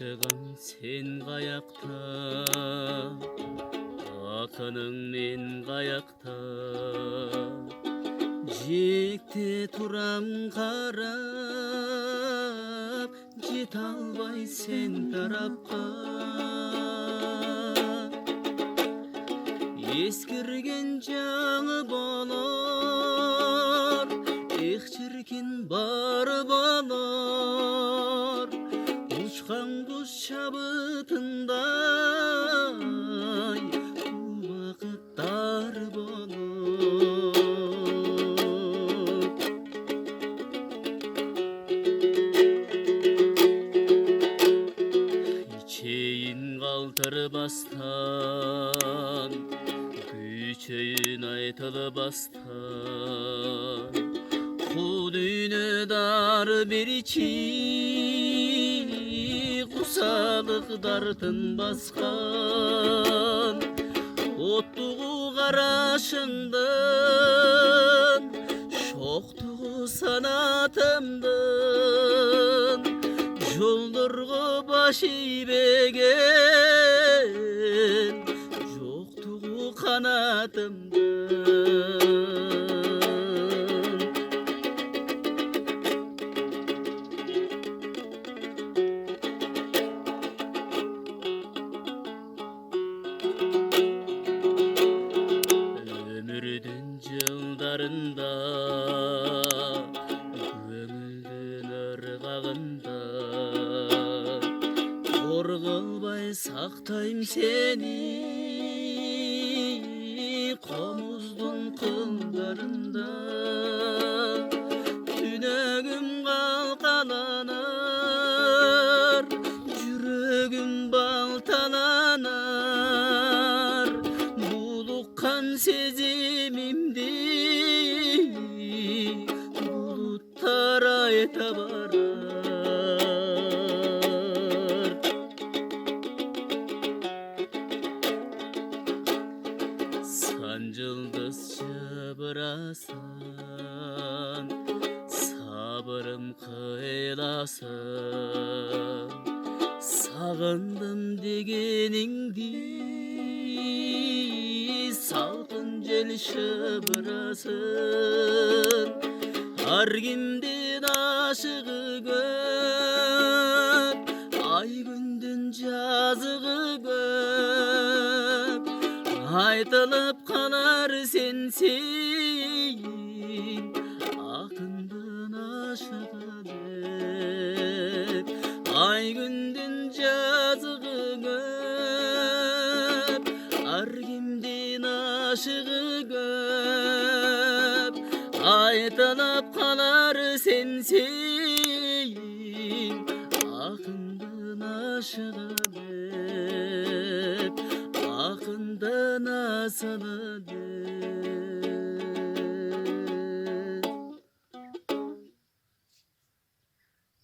Aşığım sen kayakta, akının men kayakta. Jekte turam karap, jet alбай sen tarapka. Eskirgen жаңы болор, эх чиркин бары болор. Учкан куш шабытындай убакыттар болор. Ичейин калтырбастан, күйчөйүн айтылбастан, ку дүйнө дар беричи кусалыктар тынбаскан. Оттугу карашыңдын, шоктугу санатымдын, жолдорго баш ийбеген, жоктугу канатымдын. Ömürдүн жылдарында, көңүлдүн ыргагында, корголбай сактайм сени комуздун кылдарында. Түнөгүм калкаланар, жүрөгүм балталанар, булуккан сезимимди булуттар айта барар. Сан жылдыз жыбырасан, сабырым кыйласын, сагындым дегениңди, салкын жел шыбырасын. Ар кимдин ашыгы көп, ай күндүн жазыгы көп. Айтылып калар сенсейин, акындын ашыгы көп. Ай күндүн жазыгы көп, ар кимдин ашыгы көп. Айтылып калар сенсейин, акындын ашыгы көп, акындын асылы көп.